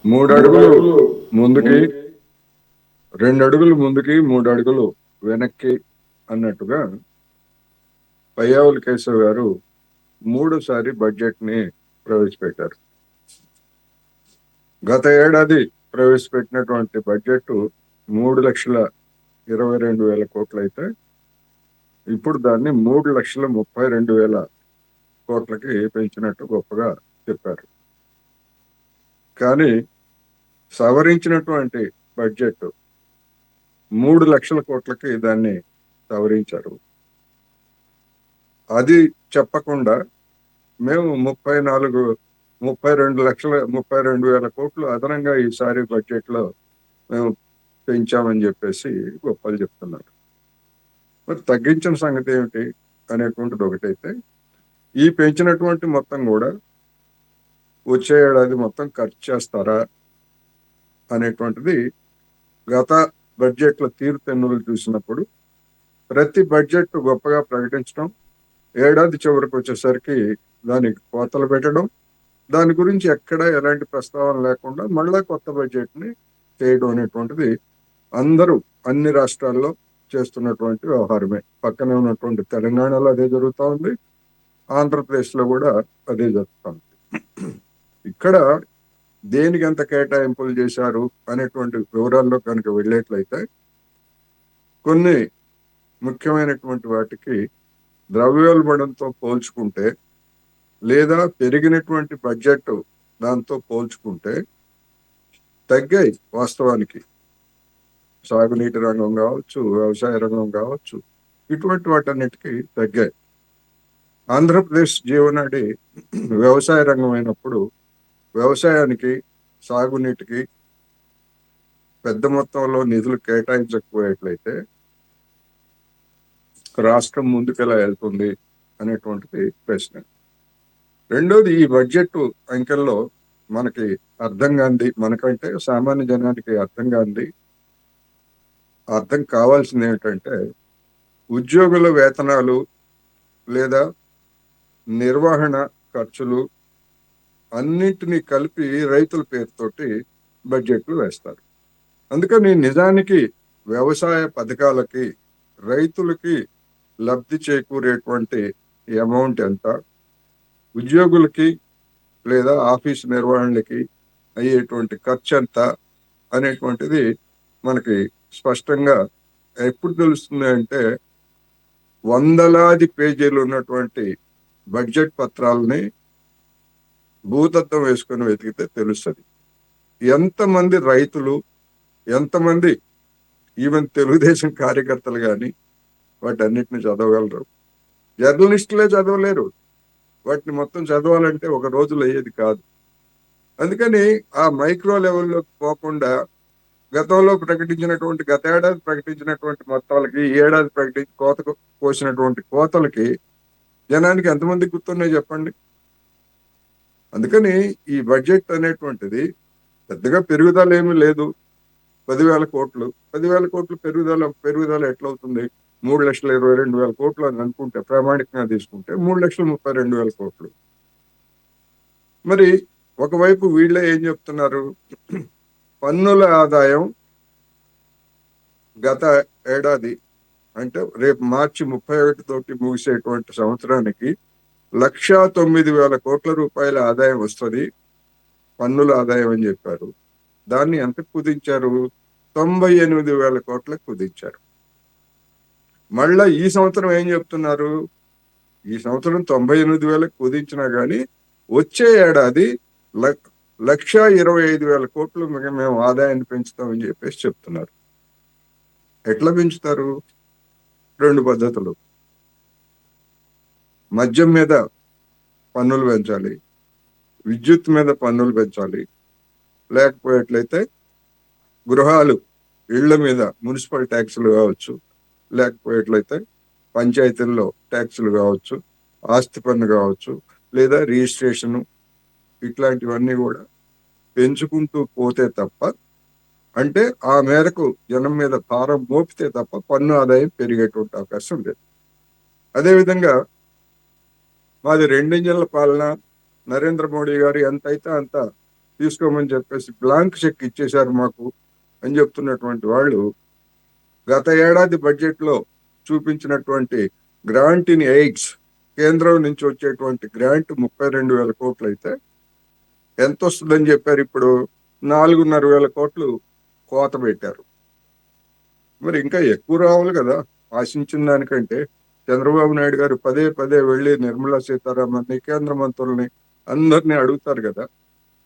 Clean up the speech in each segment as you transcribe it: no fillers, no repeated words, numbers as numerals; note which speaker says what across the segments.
Speaker 1: మూడు అడుగులు ముందుకి, 2 అడుగులు ముందుకి, 3 అడుగులు వెనక్కి అన్నట్టుగా పయ్యావుల కేశవ్ గారు 3సారి బడ్జెట్ ని ప్రవేశపెట్టారు. గత ఏడాది ప్రవేశపెట్టినటువంటి బడ్జెట్ 3,22,000 కోట్లు అయితే ఇప్పుడు దాన్ని 3,32,000 కోట్లకి పెంచినట్టు గొప్పగా చెప్పారు. కానీ సవరించినటువంటి బడ్జెట్ 3,00,000 కోట్లకి దాన్ని సవరించారు. అది చెప్పకుండా మేము 32,000 కోట్లు అదనంగా ఈసారి బడ్జెట్ లో మేము పెంచామని చెప్పేసి గొప్పలు చెప్తున్నారు. మరి తగ్గించిన సంగతి ఏమిటి అనేటువంటిది ఒకటైతే, ఈ పెంచినటువంటి మొత్తం కూడా వచ్చే ఏడాది మొత్తం ఖర్చు చేస్తారా అనేటువంటిది గత బడ్జెట్ల తీరుతెన్నులు చూసినప్పుడు ప్రతి బడ్జెట్ గొప్పగా ప్రకటించడం, ఏడాది చివరికి వచ్చేసరికి దానికి కోతలు పెట్టడం, దాని గురించి ఎక్కడ ఎలాంటి ప్రస్తావన లేకుండా మళ్ళా కొత్త బడ్జెట్ ని చేయడం అనేటువంటిది అందరూ అన్ని రాష్ట్రాల్లో చేస్తున్నటువంటి వ్యవహారమే. పక్కనే ఉన్నటువంటి తెలంగాణలో అదే జరుగుతూ ఉంది, ఆంధ్రప్రదేశ్ లో కూడా అదే జరుగుతూ ఉంది. ఇక్కడ దేనికి ఎంత కేటాయింపులు చేశారు అనేటువంటి వివరాల్లో కనుక వెళ్ళేట్లయితే కొన్ని ముఖ్యమైనటువంటి వాటికి ద్రవ్యోల్బణంతో పోల్చుకుంటే లేదా పెరిగినటువంటి బడ్జెట్ దాంతో పోల్చుకుంటే తగ్గాయి. వాస్తవానికి సాగునీటి రంగం కావచ్చు, వ్యవసాయ రంగం కావచ్చు, ఇటువంటి వాటన్నిటికీ తగ్గాయి. ఆంధ్రప్రదేశ్ జీవనాడి వ్యవసాయ రంగం అయినప్పుడు వ్యవసాయానికి, సాగునీటికి పెద్ద మొత్తంలో నిధులు కేటాయించకపోయేట్లయితే రాష్ట్రం ముందుకెలా వెళ్తుంది అనేటువంటిది ప్రశ్న. రెండోది, ఈ బడ్జెట్ అంకెల్లో మనకి అర్థం కాంది, మనకంటే సామాన్య జనానికి అర్థం కావాల్సింది ఏమిటంటే, ఉద్యోగుల వేతనాలు లేదా నిర్వహణ ఖర్చులు అన్నింటినీ కలిపి రైతుల పేరుతోటి బడ్జెట్లు వేస్తారు. అందుకని నిజానికి వ్యవసాయ పథకాలకి రైతులకి లబ్ధి చేకూరేటువంటి అమౌంట్ ఎంత, ఉద్యోగులకి లేదా ఆఫీసు నిర్వహణలకి అయ్యేటువంటి ఖర్చు ఎంత అనేటువంటిది మనకి స్పష్టంగా ఎప్పుడు తెలుస్తుంది అంటే, వందలాది పేజీలు ఉన్నటువంటి బడ్జెట్ పత్రాలని భూతత్వం వేసుకొని వెతికితే తెలుస్తుంది. ఎంతమంది రైతులు, ఎంతమంది ఈవెన్ తెలుగుదేశం కార్యకర్తలు కానీ వాటన్నిటిని చదవగలరు? జర్నలిస్టులే చదవలేరు. వాటిని మొత్తం చదవాలంటే ఒక రోజులో అయ్యేది కాదు. అందుకని ఆ మైక్రో లెవెల్లోకి పోకుండా గతంలో ప్రకటించినటువంటి, గత ఏడాది ప్రకటించినటువంటి మొత్తాలకి ఈ ఏడాది కోసినటువంటి కోతలకి జనానికి ఎంతమంది గుర్తున్నాయి చెప్పండి. అందుకని ఈ బడ్జెట్ అనేటువంటిది పెద్దగా పెరుగుదల ఏమీ లేదు. 10,000 కోట్లు 10,000 కోట్లు పెరుగుదల ఎట్లవుతుంది? 3,22,000 కోట్లు అని అనుకుంటే, ప్రామాణికంగా తీసుకుంటే 3,32,000 కోట్లు. మరి ఒకవైపు వీళ్ళే ఏం చెప్తున్నారు? పన్నుల ఆదాయం గత ఏడాది అంటే రేపు మార్చి 31 తోటి ముగిసేటువంటి సంవత్సరానికి 1,09,000 కోట్ల రూపాయల ఆదాయం వస్తుంది, పన్నుల ఆదాయం అని చెప్పారు. దాన్ని ఎంత కుదించారు? 98,000 కోట్లకు కుదించారు. మళ్ళా ఈ సంవత్సరం ఏం చెప్తున్నారు? ఈ సంవత్సరం 98,000 కుదించినా గానీ వచ్చే ఏడాది 1,25,000 కోట్లు మేము ఆదాయాన్ని పెంచుతామని చెప్పేసి చెప్తున్నారు. ఎట్లా పెంచుతారు? 2 పద్ధతులు. మద్యం మీద పన్నులు పెంచాలి, విద్యుత్ మీద పన్నులు పెంచాలి, లేకపోయేట్లయితే గృహాలు, ఇళ్ల మీద మున్సిపల్ ట్యాక్సులు కావచ్చు, లేకపోయేట్లయితే పంచాయతీల్లో ట్యాక్సులు కావచ్చు, ఆస్తి పన్ను కావచ్చు, లేదా రిజిస్ట్రేషను, ఇట్లాంటివన్నీ కూడా పెంచుకుంటూ పోతే తప్ప, అంటే ఆ మేరకు జనం మీద భారం మోపితే తప్ప పన్ను ఆదాయం పెరిగేటువంటి అవకాశం లేదు. అదేవిధంగా మాది 2 ఇంజన్ల పాలన, నరేంద్ర మోడీ గారు ఎంతైతే అంత తీసుకోమని చెప్పేసి బ్లాంక్ చెక్ ఇచ్చేశారు మాకు అని చెప్తున్నటువంటి వాళ్ళు గత ఏడాది బడ్జెట్ లో చూపించినటువంటి గ్రాంట్ ఇన్ ఎయిడ్స్ కేంద్రం నుంచి వచ్చేటువంటి గ్రాంట్ 32,000 కోట్లు అయితే ఎంత వస్తుందని చెప్పారు? ఇప్పుడు 4,500 కోట్లు కోత పెట్టారు. మరి ఇంకా ఎక్కువ రావాలి కదా ఆశించిన దానికంటే. చంద్రబాబు నాయుడు గారు పదే పదే వెళ్ళి నిర్మలా సీతారామన్ని, కేంద్ర మంత్రుల్ని అందరినీ అడుగుతారు కదా,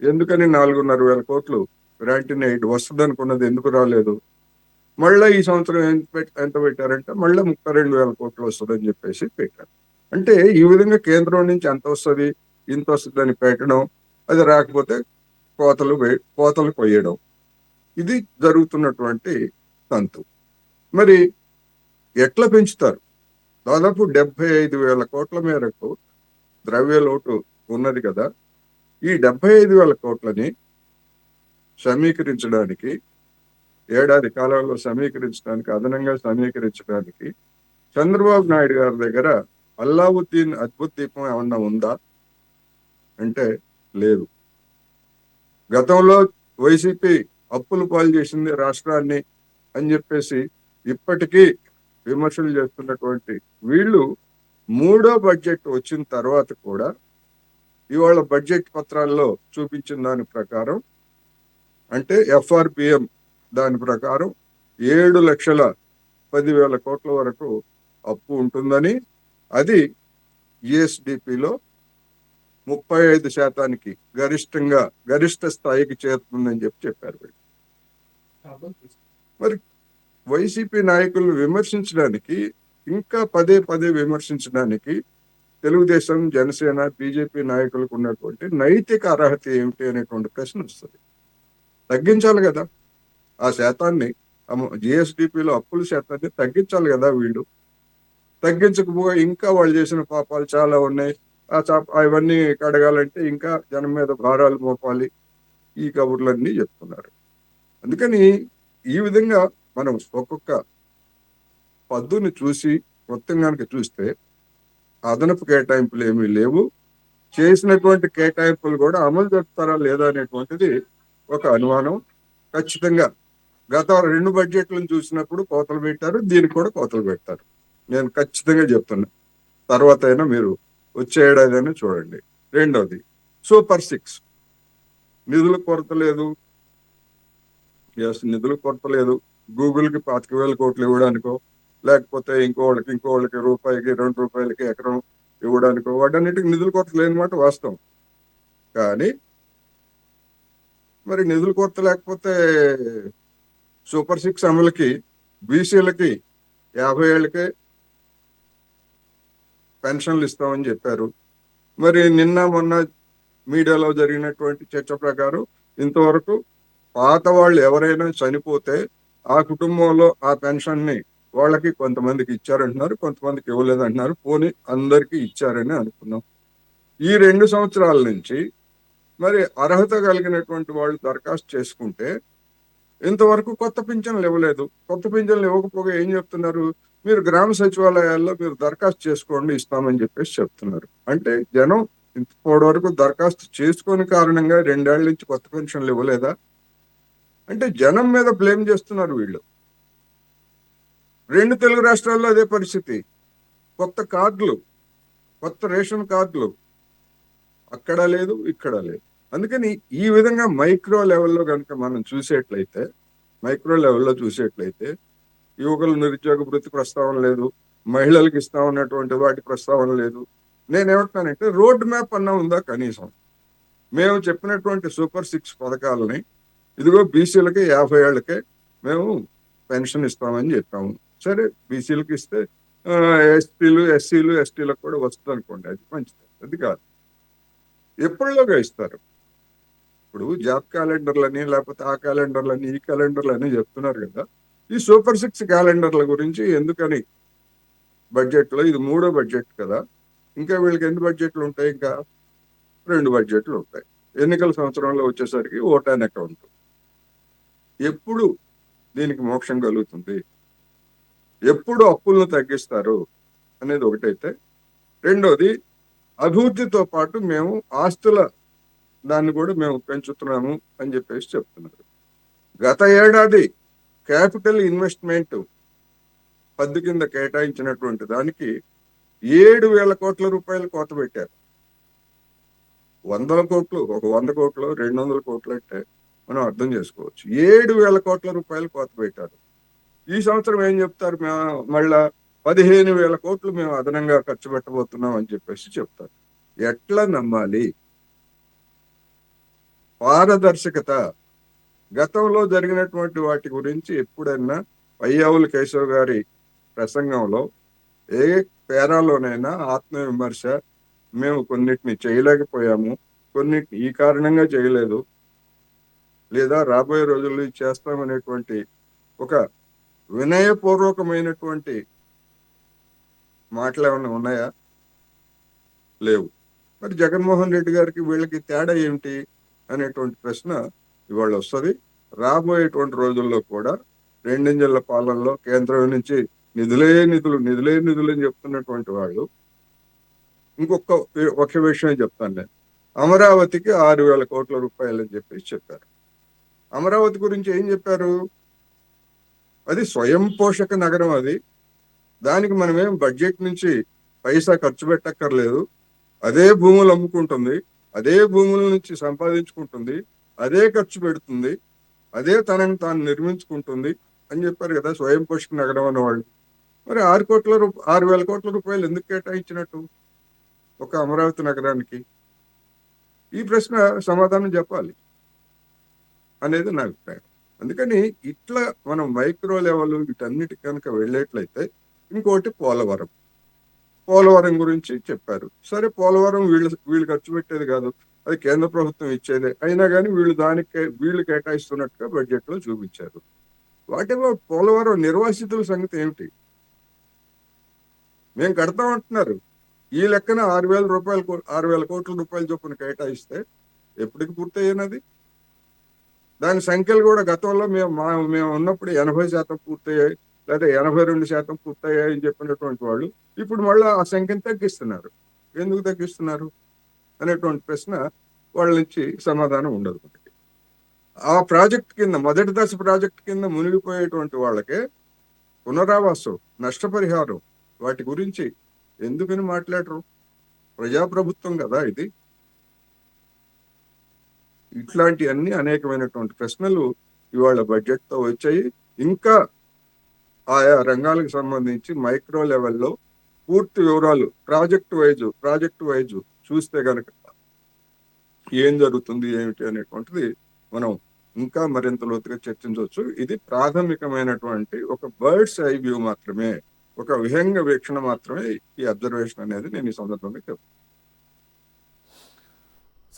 Speaker 1: ఎందుకని 4,500 కోట్లు గ్రాంట్ ఇన్ ఎయిడ్ వస్తుంది అనుకున్నది ఎందుకు రాలేదు? మళ్ళీ ఈ సంవత్సరం ఎంత పెట్టారంటే మళ్ళీ 32,000 కోట్లు వస్తుందని చెప్పేసి పెట్టారు. అంటే ఈ విధంగా కేంద్రం నుంచి ఎంత వస్తుంది, ఇంత వస్తుందని పెట్టడం, అది రాకపోతే కోతలు కొయ్యడం, ఇది జరుగుతున్నటువంటి తంతు. మరి ఎట్లా పెంచుతారు? దాదాపు 75,000 కోట్ల మేరకు ద్రవ్య లోటు ఉన్నది కదా. ఈ 75,000 కోట్లని సమీకరించడానికి, ఏడాది కాలంలో సమీకరించడానికి, అదనంగా సమీకరించడానికి చంద్రబాబు నాయుడు గారి దగ్గర అల్లావుద్దీన్ అద్భుత దీపం ఏమన్నా ఉందా అంటే లేదు. గతంలో వైసీపీ అప్పులు పాలు చేసింది రాష్ట్రాన్ని అని చెప్పేసి ఇప్పటికీ విమర్శలు చేస్తున్నటువంటి వీళ్ళు మూడో బడ్జెట్ వచ్చిన తర్వాత కూడా ఇవాళ బడ్జెట్ పత్రాల్లో చూపించిన దాని ప్రకారం, అంటే ఎఫ్ఆర్పిఎం దాని ప్రకారం 7,10,000 కోట్ల వరకు అప్పు ఉంటుందని, అది జిఎస్డిపిలో 35% గరిష్ట స్థాయికి చేరుతుందని చెప్పారు. మరి వైసీపీ నాయకులను విమర్శించడానికి, ఇంకా పదే పదే విమర్శించడానికి తెలుగుదేశం, జనసేన, బీజేపీ నాయకులకు ఉన్నటువంటి నైతిక అర్హత ఏమిటి అనేటువంటి ప్రశ్న వస్తుంది. తగ్గించాలి కదా ఆ శాతాన్ని, జిఎస్డిపిలో అప్పుల శాతాన్ని తగ్గించాలి కదా వీళ్ళు. తగ్గించకపోగా ఇంకా వాళ్ళు చేసిన పాపాలు చాలా ఉన్నాయి. అవన్నీ కడగాలంటే ఇంకా జనం మీద భారాలు మోపాలి, ఈ కబుర్లన్నీ చెప్తున్నారు. అందుకని ఈ విధంగా మనం ఒక్కొక్క పద్దుని చూసి మొత్తం కనుక చూస్తే అదనపు కేటాయింపులు ఏమీ లేవు. చేసినటువంటి కేటాయింపులు కూడా అమలు జరుపుతారా లేదా అనేటువంటిది ఒక అనుమానం. ఖచ్చితంగా గత 2 బడ్జెట్లను చూసినప్పుడు కోతలు పెట్టారు, దీనికి కూడా కోతలు పెట్టారు. నేను ఖచ్చితంగా చెప్తున్నా. తర్వాత అయినా మీరు వచ్చే ఏడాది అయినా చూడండి. రెండోది సూపర్ 6, నిధుల కొరత లేదు. నిధుల కొరత లేదు. గూగుల్కి 25,000 కోట్లు ఇవ్వడానికో, లేకపోతే ఇంకోళ్ళకి రూపాయికి 2 రూపాయలకి ఎకరం ఇవ్వడానికో, వాటన్నిటికి నిధుల కొరత లేనమాట వాస్తవం. కానీ మరి నిధుల కొరత లేకపోతే సూపర్ 6 అమలుకి బీసీలకి 50 ఏళ్ళకే పెన్షన్లు ఇస్తామని చెప్పారు. మరి నిన్న మొన్న మీడియాలో జరిగినటువంటి చర్చ ప్రకారం ఇంతవరకు పాత వాళ్ళు ఎవరైనా చనిపోతే ఆ కుటుంబంలో ఆ పెన్షన్ ని వాళ్ళకి కొంతమందికి ఇచ్చారంటున్నారు, కొంతమందికి ఇవ్వలేదంటున్నారు. పోనీ అందరికీ ఇచ్చారని అనుకున్నాం. ఈ 2 సంవత్సరాల నుంచి మరి అర్హత కలిగినటువంటి వాళ్ళు దరఖాస్తు చేసుకుంటే ఇంతవరకు కొత్త పింఛన్లు ఇవ్వలేదు. కొత్త పింఛన్లు ఇవ్వకపోగా ఏం చెప్తున్నారు? మీరు గ్రామ సచివాలయాల్లో మీరు దరఖాస్తు చేసుకోండి, ఇస్తామని చెప్పేసి చెప్తున్నారు. అంటే జనం ఇప్పటి వరకు దరఖాస్తు చేసుకుని కారణంగా 2 ఏళ్ల నుంచి కొత్త పెన్షన్లు ఇవ్వలేదా అంటే జనం మీద బ్లేమ్ చేస్తున్నారు వీళ్ళు. 2 తెలుగు రాష్ట్రాల్లో అదే పరిస్థితి. కొత్త కార్డులు, కొత్త రేషన్ కార్డులు అక్కడ లేదు, ఇక్కడ లేదు. అందుకని ఈ విధంగా మైక్రో లెవెల్లో కనుక మనం చూసేట్లయితే, యువకుల నిరుద్యోగ వృత్తి ప్రస్తావన లేదు, మహిళలకు ఇస్తామన్నటువంటి వాటి ప్రస్తావన లేదు. నేనేమంటున్నానంటే రోడ్ మ్యాప్ అన్నా ఉందా కనీసం? మేము చెప్పినటువంటి సూపర్ 6 పథకాలని, ఇదిగో బీసీలకి 50 ఏళ్ళకే మేము పెన్షన్ ఇస్తామని చెప్పాము. సరే, బీసీలకు ఇస్తే ఎస్టీలు, ఎస్సీలు, ఎస్టీలకు కూడా వస్తుంది అనుకోండి, అది మంచిది. అది కాదు, ఎప్పటిలోగా ఇస్తారు. ఇప్పుడు జాబ్ క్యాలెండర్లని, లేకపోతే ఆ క్యాలెండర్లని, ఈ క్యాలెండర్లని చెప్తున్నారు కదా. ఈ సూపర్ 6 క్యాలెండర్ల గురించి ఎందుకని బడ్జెట్లో, ఇది 3వ బడ్జెట్ కదా, ఇంకా వీళ్ళకి ఎన్ని బడ్జెట్లు ఉంటాయి? ఇంకా 2 బడ్జెట్లు ఉంటాయి. ఎన్నికల సంవత్సరంలో వచ్చేసరికి ఓటాన్ అకౌంట్. ఎప్పుడు దీనికి మోక్షం కలుగుతుంది? ఎప్పుడు అప్పులను తగ్గిస్తారు అనేది ఒకటైతే, రెండోది అభివృద్ధితో పాటు మేము ఆస్తుల దాన్ని కూడా మేము పెంచుతున్నాము అని చెప్పేసి చెప్తున్నారు. గత ఏడాది క్యాపిటల్ ఇన్వెస్ట్మెంట్ పద్దు కింద కేటాయించినటువంటి దానికి 7,000 కోట్ల రూపాయలు కోత పెట్టారు. 100 కోట్లు, ఒక 100 కోట్లు, 200 కోట్లు అంటే మనం అర్థం చేసుకోవచ్చు. 7,000 కోట్ల రూపాయలు కోత పెట్టారు. ఈ సంవత్సరం ఏం చెప్తారు? మళ్ళా 15,000 కోట్లు మేము అదనంగా ఖర్చు పెట్టబోతున్నాం అని చెప్పేసి చెప్తారు. ఎట్లా నమ్మాలి? పారదర్శకత. గతంలో జరిగినటువంటి వాటి గురించి ఎప్పుడైనా పయ్యావుల కేశవ్ గారి ప్రసంగంలో ఏ పేరాలోనైనా ఆత్మవిమర్శ, మేము కొన్నిటిని చేయలేకపోయాము, కొన్నిటిని ఈ కారణంగా చేయలేదు, లేదా రాబోయే రోజుల్లో ఇది చేస్తామనేటువంటి ఒక వినయపూర్వకమైనటువంటి మాటలు ఏమైనా ఉన్నాయా? లేవు. మరి జగన్మోహన్ రెడ్డి గారికి వీళ్ళకి తేడా ఏమిటి అనేటువంటి ప్రశ్న ఇవాళ వస్తుంది. రాబోయేటువంటి రోజుల్లో కూడా రెండింజల పాలనలో కేంద్రం నుంచి నిధులే నిధులు అని చెప్తున్నటువంటి వాళ్ళు ఒకే విషయం చెప్తాను నేను. అమరావతికి 6,000 కోట్ల రూపాయలు అని చెప్పేసి చెప్పారు. అమరావతి గురించి ఏం చెప్పారు? అది స్వయం పోషక నగరం. అది దానికి మనమేం బడ్జెట్ నుంచి పైసా ఖర్చు పెట్టక్కర్లేదు. అదే భూములు అమ్ముకుంటుంది, అదే భూముల నుంచి సంపాదించుకుంటుంది, అదే ఖర్చు పెడుతుంది, అదే తనని తాను నిర్మించుకుంటుంది అని చెప్పారు కదా స్వయం పోషక నగరం అన్నవాళ్ళు. మరి 6,000 కోట్ల రూపాయలు ఎందుకు కేటాయించినట్టు ఒక అమరావతి నగరానికి? ఈ ప్రశ్న సమాధానం చెప్పాలి అనేది నా అభిప్రాయం. అందుకని ఇట్లా మనం మైక్రో లెవెల్ వీటన్నిటి కనుక వెళ్ళేట్లయితే, ఇంకోటి పోలవరం గురించి చెప్పారు. సరే, పోలవరం వీళ్ళు ఖర్చు పెట్టేది కాదు, అది కేంద్ర ప్రభుత్వం ఇచ్చేదే. అయినా కానీ వీళ్ళు కేటాయిస్తున్నట్టుగా బడ్జెట్ లో చూపించారు. వాటిలో పోలవరం నిర్వాసితుల సంగతి ఏమిటి? మేము కడతామంటున్నారు. ఈ లెక్కన 6,000 కోట్ల రూపాయల చొప్పున కేటాయిస్తే ఎప్పటికి పూర్తయ్యేనది? దాని సంఖ్యలు కూడా గతంలో మేము ఉన్నప్పుడు 80% పూర్తయ్యాయి, లేదా 82% పూర్తయ్యాయి అని చెప్పినటువంటి వాళ్ళు ఇప్పుడు మళ్ళీ ఆ సంఖ్యను తగ్గిస్తున్నారు. ఎందుకు తగ్గిస్తున్నారు అనేటువంటి ప్రశ్న వాళ్ళ నుంచి సమాధానం ఉండదు. ఆ ప్రాజెక్ట్ కింద, మొదటి దశ ప్రాజెక్ట్ కింద మునిగిపోయేటువంటి వాళ్ళకే పునరావాసం, నష్టపరిహారం, వాటి గురించి ఎందుకని మాట్లాడరు? ప్రజాప్రభుత్వం కదా ఇది. ఇట్లాంటి అనేకమైనటువంటి ప్రశ్నలు ఇవాళ బడ్జెట్ తో వచ్చాయి. ఇంకా ఆయా రంగాలకు సంబంధించి మైక్రో లెవెల్లో పూర్తి వివరాలు ప్రాజెక్టు వైజ్ చూస్తే గనక ఏం జరుగుతుంది ఏమిటి అనేటువంటిది మనం ఇంకా మరింత లోతుగా చర్చించవచ్చు. ఇది ప్రాథమికమైనటువంటి ఒక బర్డ్స్ ఐ వ్యూ మాత్రమే, ఒక విహంగ వీక్షణ మాత్రమే ఈ అబ్జర్వేషన్ అనేది నేను ఈ సందర్భంగా చెప్తాను.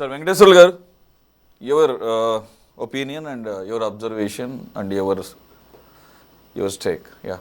Speaker 2: సార్ వెంకటేశ్వర్లు గారు, your opinion and your observation and your take. Yeah.